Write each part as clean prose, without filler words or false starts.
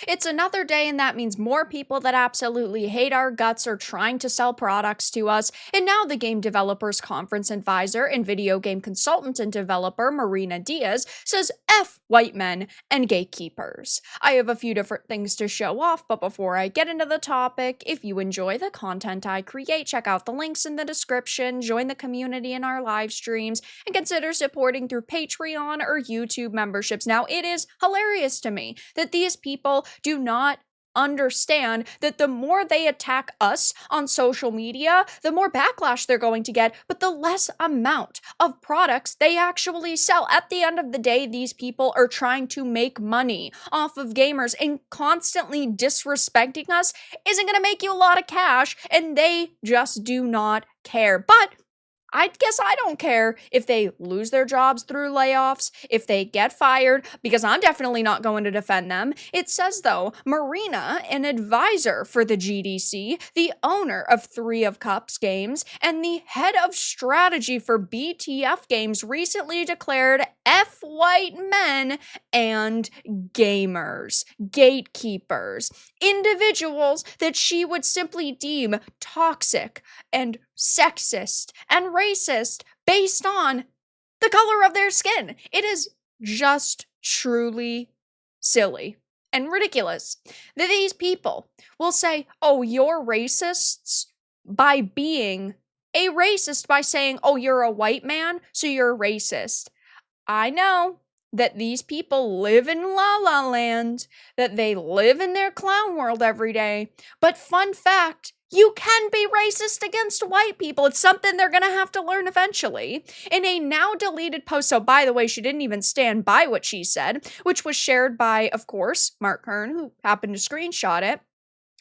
It's another day, and that means more people that absolutely hate our guts are trying to sell products to us. And now the Game Developers Conference advisor and video game consultant and developer Marina Diaz says F white men and gatekeepers. I have a few different things to show off, but before I get into the topic, if you enjoy the content I create, check out the links in the description, join the community in our live streams, and consider supporting through Patreon or YouTube memberships. Now, it is hilarious to me that these people do not understand that the more they attack us on social media, the more backlash they're going to get, but the less amount of products they actually sell. At the end of the day, these people are trying to make money off of gamers, and constantly disrespecting us isn't going to make you a lot of cash, and they just do not care. But I guess I don't care if they lose their jobs through layoffs, if they get fired, because I'm definitely not going to defend them. It says, though, Marina, an advisor for the GDC, the owner of 3 of Cups games, and the head of strategy for BTF games, recently declared F white men and gamers, gatekeepers, individuals that she would simply deem toxic and sexist and racist based on the color of their skin. It is just truly silly and ridiculous that these people will say, oh, you're racists by being a racist, by saying, oh, you're a white man, so you're a racist. I know that these people live in La La Land, that they live in their clown world every day, but fun fact, you can be racist against white people. It's something they're going to have to learn eventually. In a now deleted post, so by the way, she didn't even stand by what she said, which was shared by, of course, Mark Kern, who happened to screenshot it.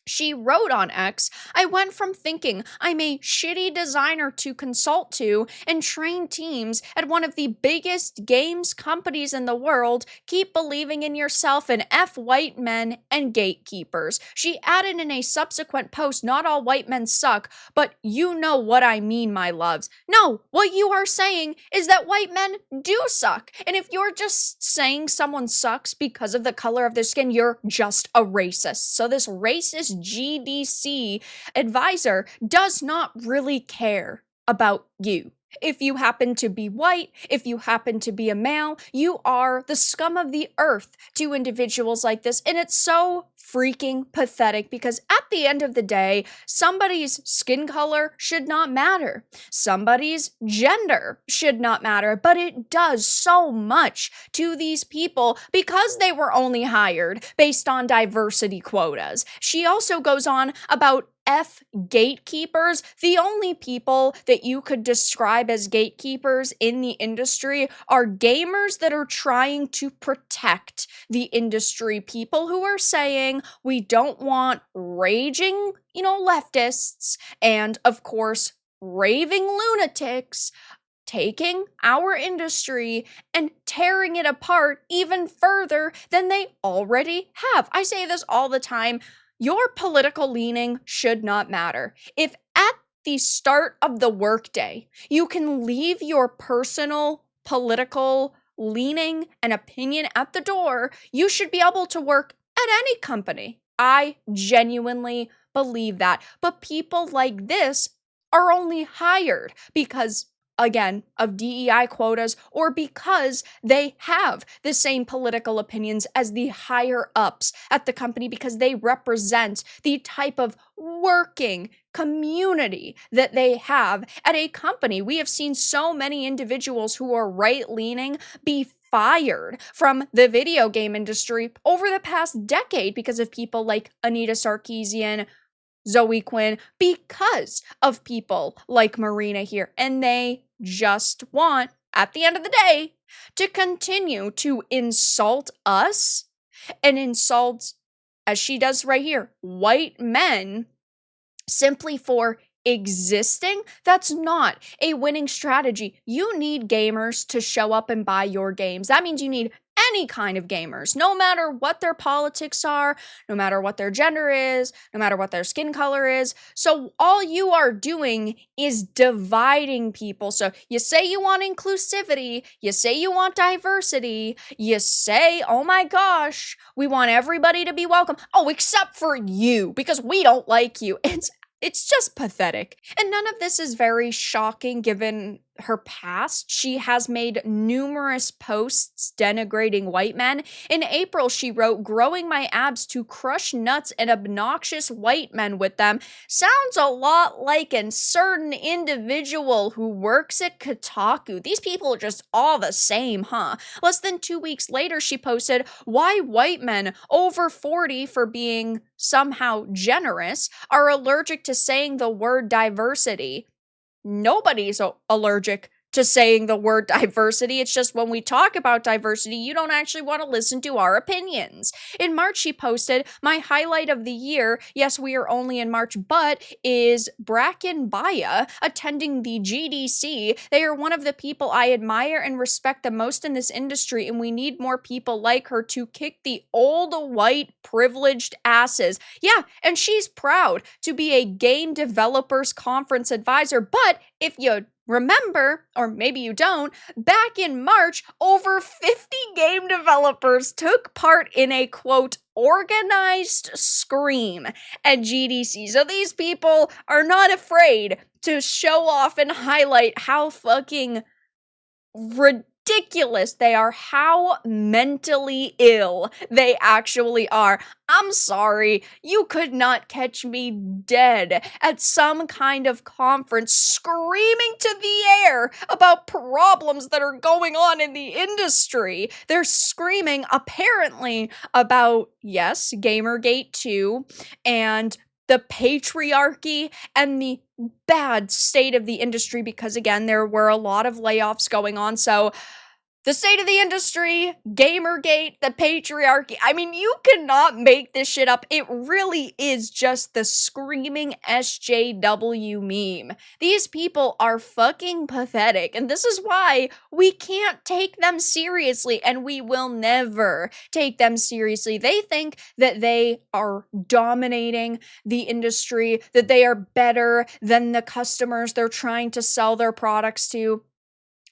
She wrote on X, I went from thinking I'm a shitty designer to consult to and train teams at one of the biggest games companies in the world. Keep believing in yourself and F white men and gatekeepers. She added in a subsequent post, not all white men suck, but you know what I mean, my loves. No, what you are saying is that white men do suck. And if you're just saying someone sucks because of the color of their skin, you're just a racist. So this racist GDC advisor does not really care about you. If you happen to be white, if you happen to be a male, you are the scum of the earth to individuals like this. And it's so freaking pathetic because at the end of the day, somebody's skin color should not matter. Somebody's gender should not matter, but it does so much to these people because they were only hired based on diversity quotas. She also goes on about F gatekeepers. The only people that you could describe as gatekeepers in the industry are gamers that are trying to protect the industry. People who are saying we don't want raging, leftists and, of course, raving lunatics taking our industry and tearing it apart even further than they already have. I say this all the time. Your political leaning should not matter. If at the start of the workday, you can leave your personal political leaning and opinion at the door, you should be able to work at any company. I genuinely believe that. But people like this are only hired because, again, of DEI quotas or because they have the same political opinions as the higher ups at the company because they represent the type of working community that they have at a company. We have seen so many individuals who are right-leaning be fired from the video game industry over the past decade because of people like Anita Sarkeesian, Zoe Quinn, because of people like Marina here. And they just want, at the end of the day, to continue to insult us and insult, as she does right here, white men simply for existing. That's not a winning strategy. You need gamers to show up and buy your games. That means you need any kind of gamers, no matter what their politics are, no matter what their gender is, no matter what their skin color is. So all you are doing is dividing people. So you say you want inclusivity, you say you want diversity, you say, oh my gosh, we want everybody to be welcome. Oh, except for you, because we don't like you. It's just pathetic. And none of this is very shocking given her past. She has made numerous posts denigrating white men. In April, she wrote, "Growing my abs to crush nuts and obnoxious white men with them sounds a lot like a certain individual who works at Kotaku. These people are just all the same, huh?" Less than 2 weeks later, she posted, "Why white men over 40 for being somehow generous are allergic to saying the word diversity." Nobody's allergic to saying the word diversity. It's just when we talk about diversity, you don't actually want to listen to our opinions. In March, she posted, "My highlight of the year, yes, we are only in March, but is Bracken Baya attending the GDC. They are one of the people I admire and respect the most in this industry, and we need more people like her to kick the old white privileged asses." Yeah, and she's proud to be a game developers conference advisor, but if you remember, or maybe you don't, back in March, over 50 game developers took part in a, quote, organized scream at GDC. So these people are not afraid to show off and highlight how fucking ridiculous they are, how mentally ill they actually are. I'm sorry, you could not catch me dead at some kind of conference screaming to the air about problems that are going on in the industry. They're screaming apparently about, yes, Gamergate 2 and the patriarchy and the bad state of the industry, because again, there were a lot of layoffs going on. So the state of the industry, Gamergate, the patriarchy. I mean, you cannot make this shit up. It really is just the screaming SJW meme. These people are fucking pathetic, and this is why we can't take them seriously, and we will never take them seriously. They think that they are dominating the industry, that they are better than the customers they're trying to sell their products to.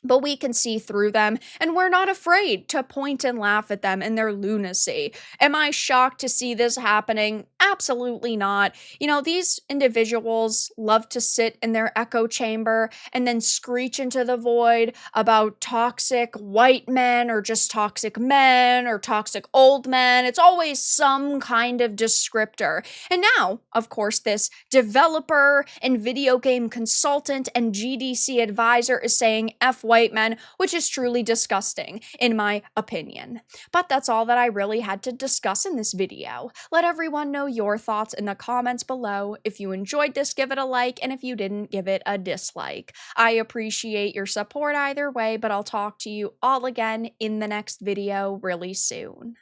But we can see through them, and we're not afraid to point and laugh at them and their lunacy. Am I shocked to see this happening? Absolutely not. You know, these individuals love to sit in their echo chamber and then screech into the void about toxic white men or just toxic men or toxic old men. It's always some kind of descriptor. And now, of course, this developer and video game consultant and GDC advisor is saying F white men, which is truly disgusting, in my opinion. But that's all that I really had to discuss in this video. Let everyone know your thoughts in the comments below. If you enjoyed this, give it a like, and if you didn't, give it a dislike. I appreciate your support either way, but I'll talk to you all again in the next video really soon.